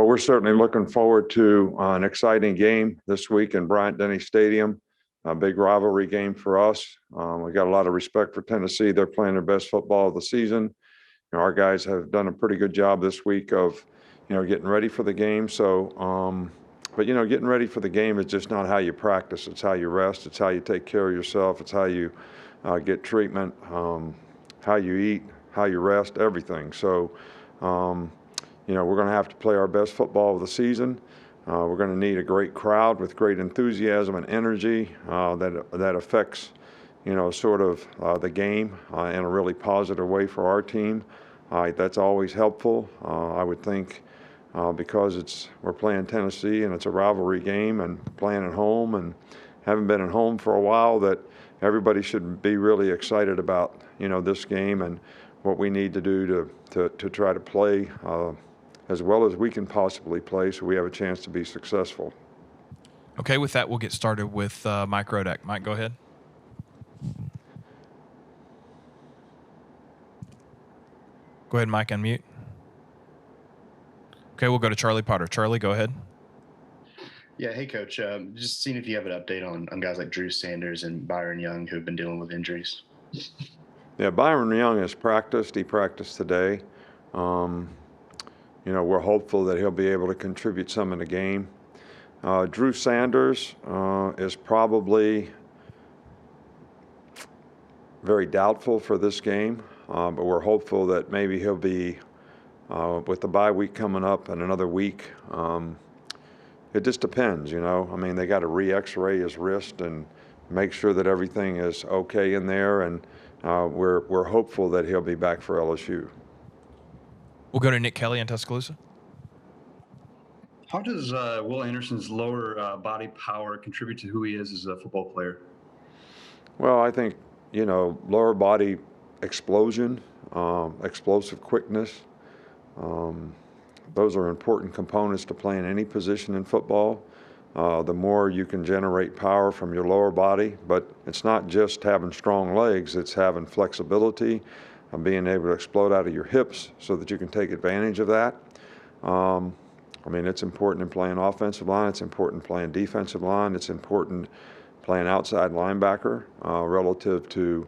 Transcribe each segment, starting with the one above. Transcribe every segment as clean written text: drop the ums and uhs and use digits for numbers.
Well, we're certainly looking forward to an exciting game this week in Bryant-Denny Stadium, a big rivalry game for us. We got a lot of respect for Tennessee. They're playing their best football of the season. Our guys have done a pretty good job this week of, getting ready for the game. But getting ready for the game is just not how you practice. It's how you rest. It's how you take care of yourself. It's how you get treatment, how you eat, how you rest, everything. So, we're going to have to play our best football of the season. We're going to need a great crowd with great enthusiasm and energy that affects, the game in a really positive way for our team. That's always helpful. I would think because we're playing Tennessee and it's a rivalry game and playing at home and haven't been at home for a while, that everybody should be really excited about, this game and what we need to do to try to play as well as we can possibly play so we have a chance to be successful. Okay, with that, we'll get started with Mike Rodak. Mike, go ahead. Go ahead, Mike, unmute. Okay, we'll go to Charlie Potter. Charlie, go ahead. Yeah, hey, Coach. Just seeing if you have an update on guys like Drew Sanders and Byron Young who have been dealing with injuries. Yeah, Byron Young has practiced. He practiced today. We're hopeful that he'll be able to contribute some in the game. Drew Sanders is probably very doubtful for this game, but we're hopeful that maybe he'll be, with the bye week coming up and another week. It just depends, they got to re-x-ray his wrist and make sure that everything is okay in there, and we're hopeful that he'll be back for LSU. We'll go to Nick Kelly in Tuscaloosa. How does Will Anderson's lower body power contribute to who he is as a football player? Well, I think, lower body explosion, explosive quickness, those are important components to playing any position in football. The more you can generate power from your lower body, but it's not just having strong legs, it's having flexibility and being able to explode out of your hips so that you can take advantage of that. It's important in playing offensive line, it's important playing defensive line, it's important playing outside linebacker relative to,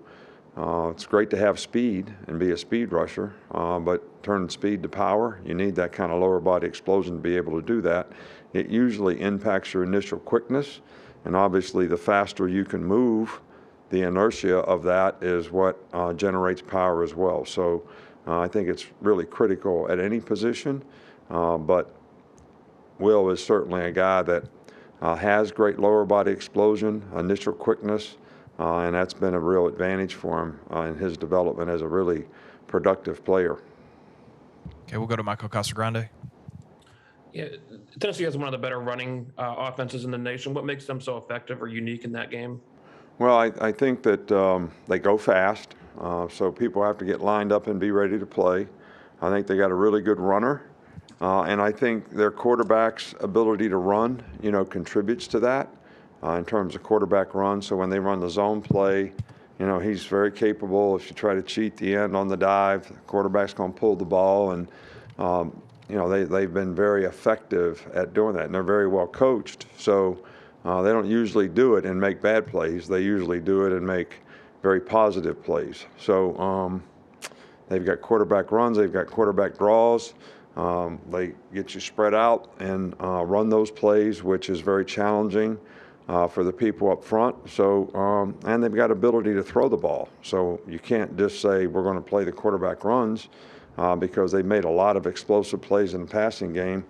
it's great to have speed and be a speed rusher, but turning speed to power, you need that kind of lower body explosion to be able to do that. It usually impacts your initial quickness, and obviously the faster you can move, the inertia of that is what generates power as well. So I think it's really critical at any position, but Will is certainly a guy that has great lower body explosion, initial quickness, and that's been a real advantage for him in his development as a really productive player. Okay, we'll go to Michael Casagrande. Yeah, Tennessee has one of the better running offenses in the nation. What makes them so effective or unique in that game? Well, I think that they go fast, so people have to get lined up and be ready to play. I think they got a really good runner, and I think their quarterback's ability to run, contributes to that in terms of quarterback run. So when they run the zone play, he's very capable. If you try to cheat the end on the dive, the quarterback's going to pull the ball, and they've been very effective at doing that, and they're very well coached. So they don't usually do it and make bad plays. They usually do it and make very positive plays. So they've got quarterback runs, they've got quarterback draws. They get you spread out and run those plays, which is very challenging for the people up front. So and they've got ability to throw the ball. So you can't just say we're going to play the quarterback runs because they made a lot of explosive plays in the passing game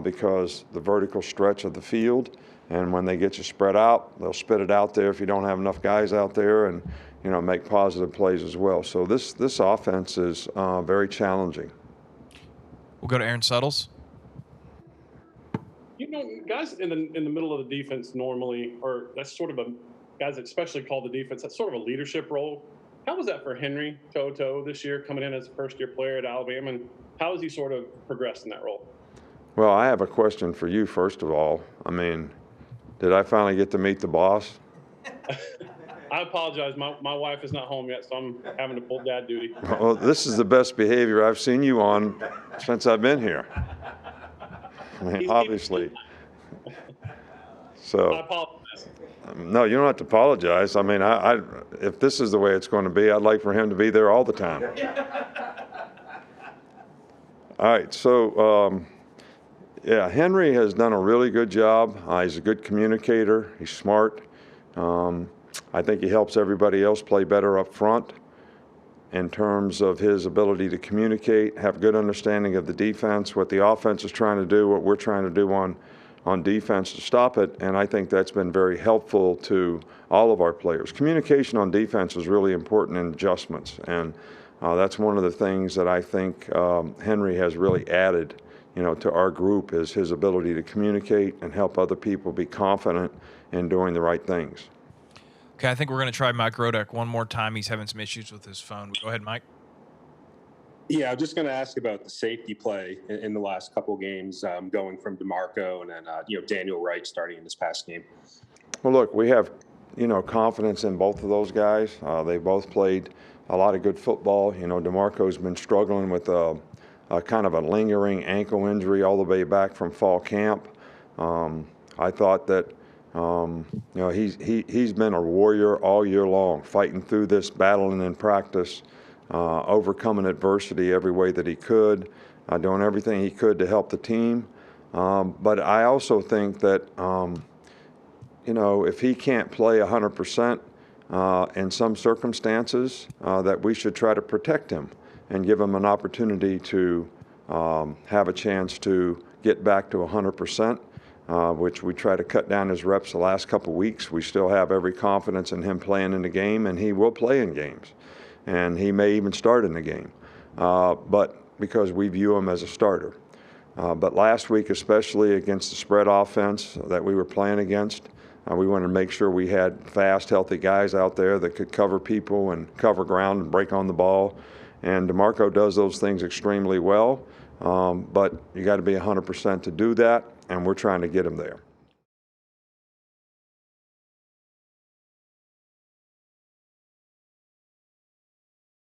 because the vertical stretch of the field. And when they get you spread out, they'll spit it out there if you don't have enough guys out there, and make positive plays as well. So this offense is very challenging. We'll go to Aaron Suttles. Guys in the middle of the defense normally, or that's sort of guys that especially call the defense, that's sort of a leadership role. How was that for Henry To'oTo'o this year, coming in as a first-year player at Alabama, and how has he sort of progressed in that role? Well, I have a question for you, first of all. Did I finally get to meet the boss? I apologize. My wife is not home yet, so I'm having to pull dad duty. Well, this is the best behavior I've seen you on since I've been here. I mean, He's- obviously. I So, apologize. no, you don't have to apologize. I mean, if this is the way it's going to be, I'd like for him to be there all the time. All right, so, yeah, Henry has done a really good job. He's a good communicator. He's smart. I think he helps everybody else play better up front in terms of his ability to communicate, have good understanding of the defense, what the offense is trying to do, what we're trying to do on defense to stop it. And I think that's been very helpful to all of our players. Communication on defense is really important in adjustments. And that's one of the things that I think Henry has really added, to our group, is his ability to communicate and help other people be confident in doing the right things. Okay, I think we're going to try Mike Rodak one more time. He's having some issues with his phone. Go ahead, Mike. Yeah, I'm just going to ask about the safety play in the last couple of games, going from DeMarco and then Daniel Wright starting in this past game. Well, look, we have confidence in both of those guys. They both played a lot of good football. DeMarco's been struggling with a kind of a lingering ankle injury all the way back from fall camp. I thought that he's been a warrior all year long, fighting through this, battling in practice, overcoming adversity every way that he could, doing everything he could to help the team. But I also think that, if he can't play 100% in some circumstances, that we should try to protect him and give him an opportunity to have a chance to get back to 100%. Which we try to cut down his reps the last couple of weeks. We still have every confidence in him playing in the game, and he will play in games. And he may even start in the game, but because we view him as a starter. But last week, especially against the spread offense that we were playing against, we wanted to make sure we had fast, healthy guys out there that could cover people and cover ground and break on the ball. And DeMarco does those things extremely well, but you got to be 100% to do that, and we're trying to get him there.